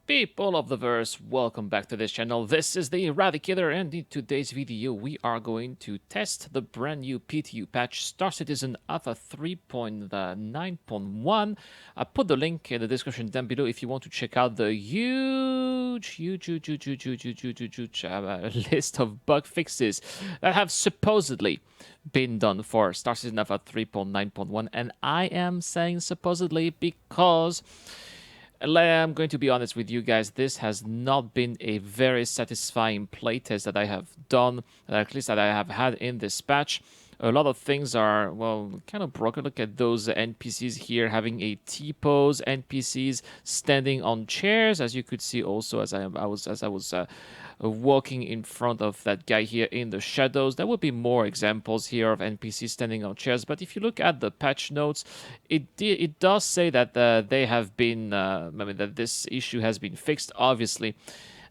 People of the verse, welcome back to this channel. This is the Eradicator, and in today's video we are going to test the brand new PTU patch, Star Citizen Alpha 3.9.1. I put the link in the description down below if you want to check out the huge list of bug fixes that have supposedly been done for Star Citizen Alpha 3.9.1, and I am saying supposedly because I'm going to be honest with you guys, this has not been a very satisfying playtest that I have done, at least that I have had in this patch. A lot of things are, well, kind of broken. Look at those NPCs here having a T-pose, NPCs standing on chairs, as you could see also as I was walking in front of that guy here in the shadows. There will be more examples here of NPCs standing on chairs, but if you look at the patch notes, it does say that they have been, I mean, that this issue has been fixed, obviously.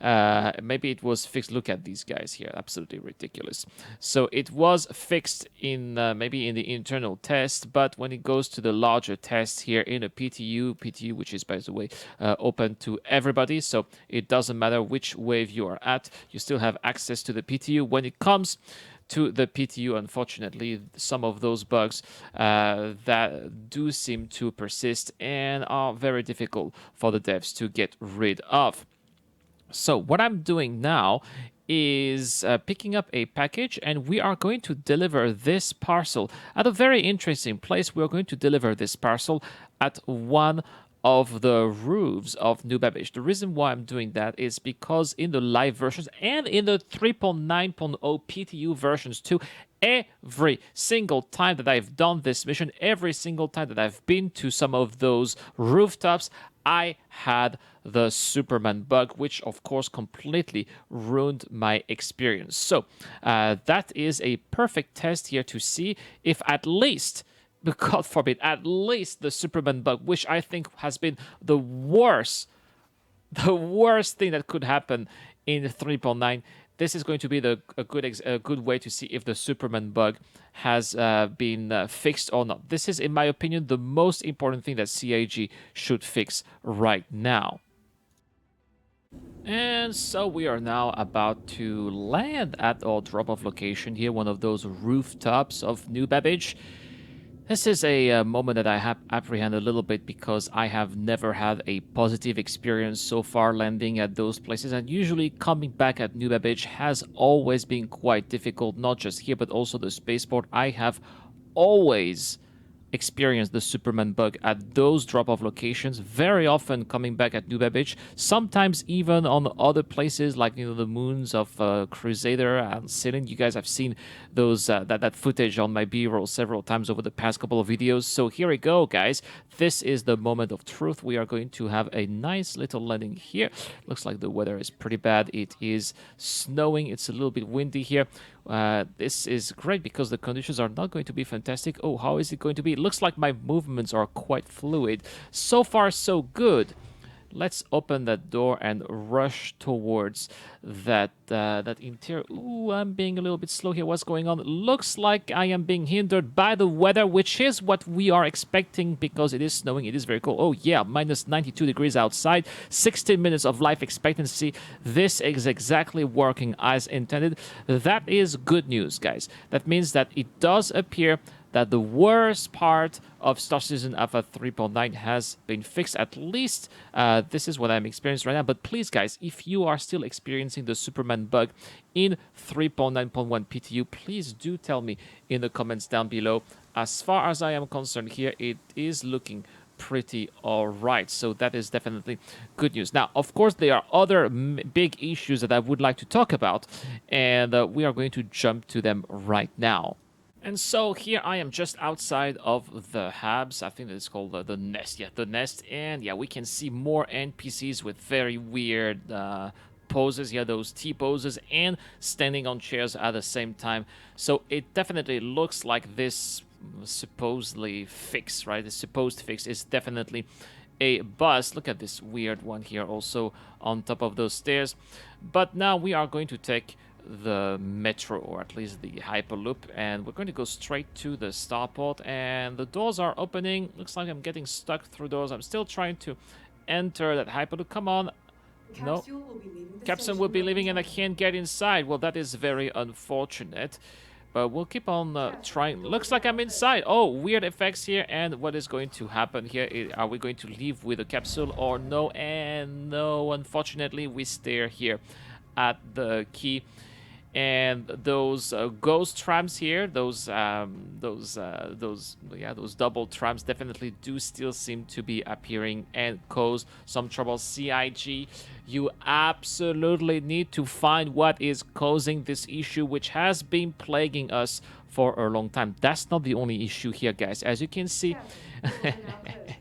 Maybe it was fixed. Look at these guys here, absolutely ridiculous. So it was fixed in maybe in the internal test, but when it goes to the larger test here in a PTU, which is by the way open to everybody, so it doesn't matter which wave you are at, you still have access to the PTU. When it comes to the PTU, unfortunately, some of those bugs that do seem to persist and are very difficult for the devs to get rid of. So what I'm doing now is picking up a package, and we are going to deliver this parcel at a very interesting place. We're going to deliver this parcel at one of the roofs of New Babbage. The reason why I'm doing that is because in the live versions and in the 3.9.0 PTU versions too, every single time that I've done this mission, every single time that I've been to some of those rooftops, I had the Superman bug, which of course completely ruined my experience. So that is a perfect test here to see if at least, God forbid, at least the Superman bug, which I think has been the worst thing that could happen in 3.9. This is going to be a good way to see if the Superman bug has been fixed or not. This is, in my opinion, the most important thing that CIG should fix right now. And so we are now about to land at our drop-off location here, one of those rooftops of New Babbage. This is a moment that I have apprehend a little bit because I have never had a positive experience so far landing at those places, and usually coming back at New Babbage has always been quite difficult, not just here but also the spaceport. I have always experienced the Superman bug at those drop-off locations, very often coming back at New Babbage, sometimes even on other places like the moons of Crusader and Cylin. You guys have seen those that footage on my B-roll several times over the past couple of videos. So here we go, guys. This is the moment of truth. We are going to have a nice little landing here. Looks like the weather is pretty bad. It is snowing. It's a little bit windy here. This is great because the conditions are not going to be fantastic. Oh, how is it going to be? It looks like my movements are quite fluid. So far, so good. Let's open that door and rush towards that interior. Ooh, I'm being a little bit slow here. What's going on? Looks like I am being hindered by the weather, which is what we are expecting because it is snowing. It is very cold. Oh yeah, minus 92 degrees outside. 16 minutes of life expectancy. This is exactly working as intended. That is good news, guys. That means that it does appear that the worst part of Star Citizen Alpha 3.9 has been fixed. At least this is what I'm experiencing right now. But please, guys, if you are still experiencing the Superman bug in 3.9.1 PTU, please do tell me in the comments down below. As far as I am concerned here, it is looking pretty all right. So that is definitely good news. Now, of course, there are other big issues that I would like to talk about, and we are going to jump to them right now. And so here I am just outside of the Habs. I think it's called the Nest. Yeah, the Nest. And yeah, we can see more NPCs with very weird poses. Yeah, those T poses and standing on chairs at the same time. So it definitely looks like this supposedly fix, right? The supposed fix is definitely a bust. Look at this weird one here also on top of those stairs. But now we are going to take the metro, or at least the hyperloop, and we're going to go straight to the starport, and the doors are opening. Looks like I'm getting stuck through doors. I'm still trying to enter that hyperloop. Come on. No. capsule will be leaving the Captain station will be leaving and I momentarily. can't get inside. Well, that is very unfortunate. But we'll keep on Transfer trying. will Looks begin like I'm inside. operation. Oh, weird effects here. And what is going to happen here? Are we going to leave with a capsule or no? And no, unfortunately, we stay here at the key. And those ghost trams here, those double trams definitely do still seem to be appearing and cause some trouble. CIG, you absolutely need to find what is causing this issue, which has been plaguing us for a long time. That's not the only issue here, guys. As you can see, Captain, doors are now closing.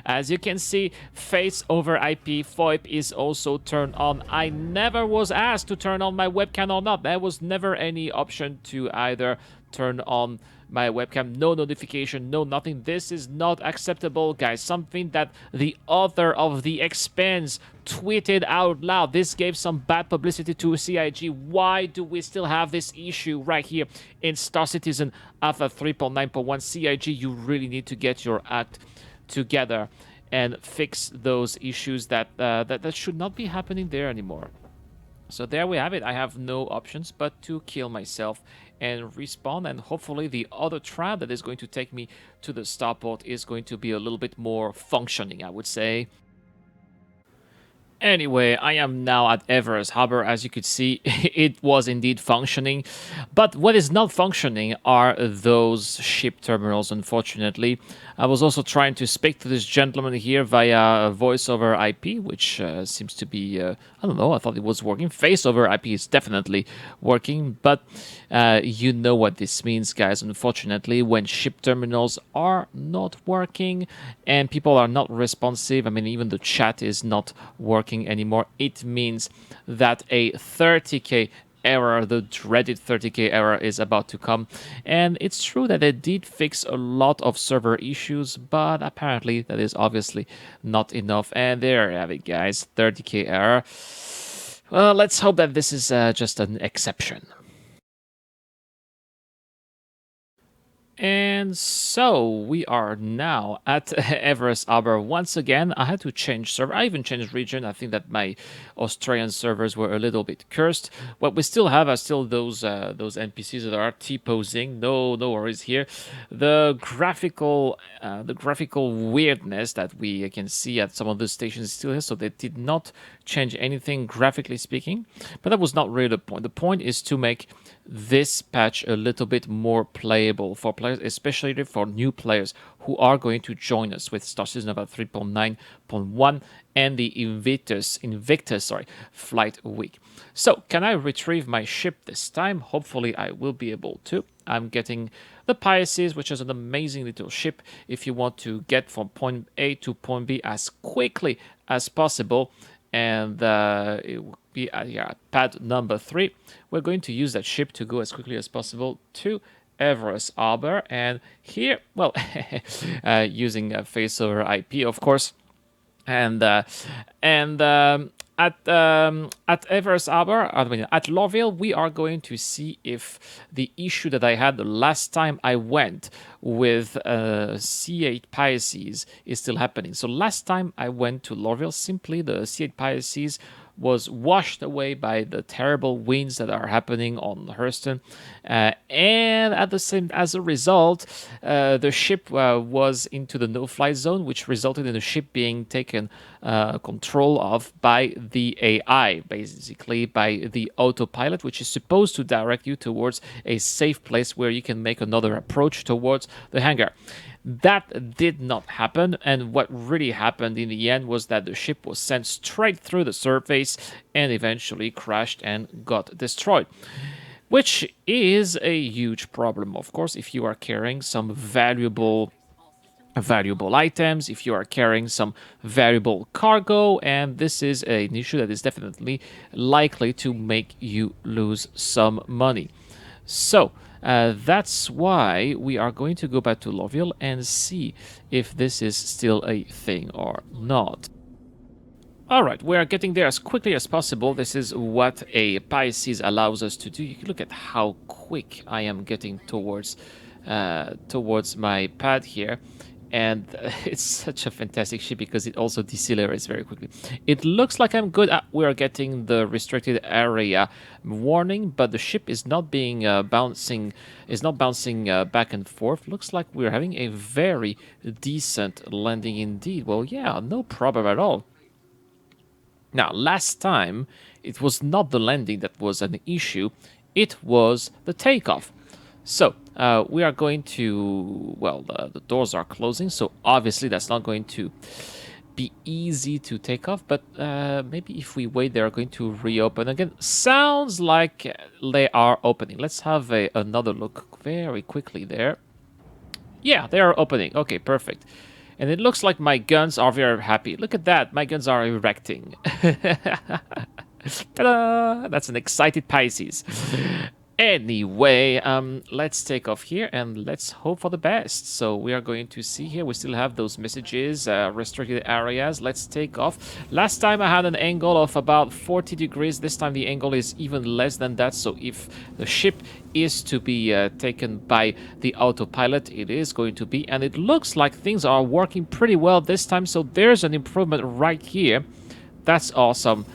as you can see, face over IP FOIP is also turned on. I never was asked to turn on my webcam or not. There was never any option to either turn on my webcam. No notification, no nothing. This is not acceptable, guys. Something that the author of The Expanse tweeted out loud. This gave some bad publicity to CIG. Why do we still have this issue right here in Star Citizen Alpha 3.9.1? CIG, you really need to get your act together and fix those issues that should not be happening there anymore. So there we have it. I have no options but to kill myself and respawn, and hopefully the other trap that is going to take me to the starport is going to be a little bit more functioning, I would say. Anyway, I am now at Everest Harbor. As you could see, it was indeed functioning. But what is not functioning are those ship terminals, unfortunately. I was also trying to speak to this gentleman here via voice over IP, which seems to be, I don't know, I thought it was working. Face over IP is definitely working, but you know what this means, guys. Unfortunately, when ship terminals are not working and people are not responsive, I mean, even the chat is not working anymore, it means that a 30k error, the dreaded 30k error, is about to come. And it's true that it did fix a lot of server issues, but apparently that is obviously not enough. And there you have it, guys, 30k error. Well, let's hope that this is just an exception. And so we are now at Everest Arbor once again. I had to change server. I even changed region. I think that my Australian servers were a little bit cursed. What we still have are still those NPCs that are T-posing. No worries here. The graphical weirdness that we can see at some of the stations is still here. So they did not change anything graphically speaking. But that was not really the point. The point is to make this patch a little bit more playable for players, especially for new players who are going to join us with Star Citizen about 3.9.1 and the Invictus flight week. So, can I retrieve my ship this time? Hopefully, I will be able to. I'm getting the Pisces, which is an amazing little ship if you want to get from point A to point B as quickly as possible. And it will be pad number 3. We're going to use that ship to go as quickly as possible to Everest Harbor. And here, well, using face over IP, of course. And at Everest Harbor, I mean at Lorville, we are going to see if the issue that I had the last time I went with C8 Pisces is still happening. So last time I went to Lorville, simply the C8 Pisces was washed away by the terrible winds that are happening on Hurston, and at the same as a result, the ship was into the no-fly zone, which resulted in the ship being taken control of by the AI, basically by the autopilot, which is supposed to direct you towards a safe place where you can make another approach towards the hangar. That did not happen, and what really happened in the end was that the ship was sent straight through the surface and eventually crashed and got destroyed. Which is a huge problem, of course, if you are carrying some valuable items, if you are carrying some valuable cargo, and this is an issue that is definitely likely to make you lose some money. So that's why we are going to go back to Lorville and see if this is still a thing or not. All right, we are getting there as quickly as possible. This is what a Pisces allows us to do. You can look at how quick I am getting towards my pad here. And it's such a fantastic ship because it also decelerates very quickly. It looks like I'm good. We are getting the restricted area warning, but the ship is not being bouncing back and forth. Looks like we're having a very decent landing indeed. Well, yeah, no problem at all. Now, last time, it was not the landing that was an issue, it was the takeoff. So, we are going to, well, the doors are closing, so obviously that's not going to be easy to take off, but maybe if we wait, they're going to reopen again. Sounds like they are opening. Let's have another look very quickly there. Yeah, they are opening. Okay, perfect. And it looks like my guns are very happy. Look at that. My guns are erecting. Ta-da! That's an excited Pisces. Anyway, let's take off here and let's hope for the best. So we are going to see here. We still have those messages, restricted areas. Let's take off. Last time I had an angle of about 40 degrees. This time the angle is even less than that. So if the ship is to be taken by the autopilot, it is going to be. And it looks like things are working pretty well this time. So there's an improvement right here. That's awesome.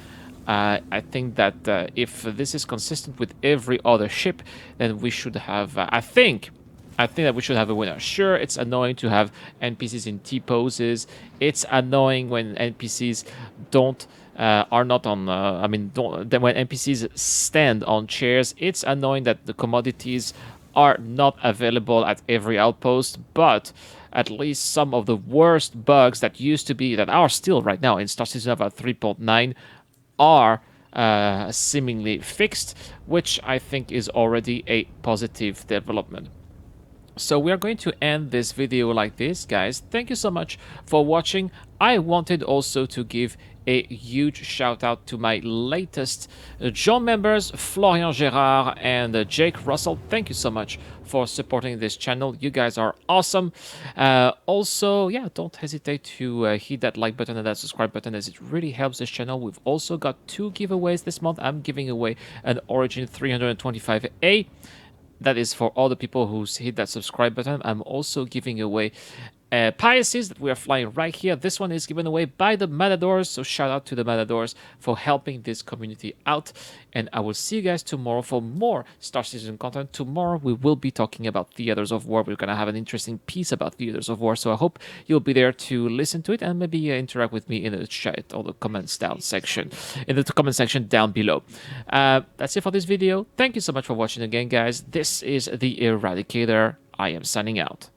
I think that if this is consistent with every other ship, then we should have. I think that we should have a winner. Sure, it's annoying to have NPCs in T poses. It's annoying when NPCs don't are not on. I mean, don't, then when NPCs stand on chairs, it's annoying that the commodities are not available at every outpost. But at least some of the worst bugs that used to be that are still right now in Star Citizen about 3.9 are seemingly fixed, which I think is already a positive development. So we are going to end this video like this, guys. Thank you so much for watching. I wanted also to give a huge shout out to my latest John members, Florian Gérard and Jake Russell. Thank you so much for supporting this channel. You guys are awesome. Also, yeah, don't hesitate to hit that like button and that subscribe button, as it really helps this channel. We've also got 2 giveaways this month. I'm giving away an Origin 325A. That is for all the people who hit that subscribe button. I'm also giving away Pisces that we are flying right here. This one is given away by the Matadors, so shout out to the Matadors for helping this community out. And I will see you guys tomorrow for more Star Citizen content. Tomorrow we will be talking about Theaters of War. We're going to have an interesting piece about Theaters of War, so I hope you'll be there to listen to it and maybe interact with me in the chat or the comments down section, in the comment section down below. That's it for this video. Thank you so much for watching again, guys. This is the Eradicator. I am signing out.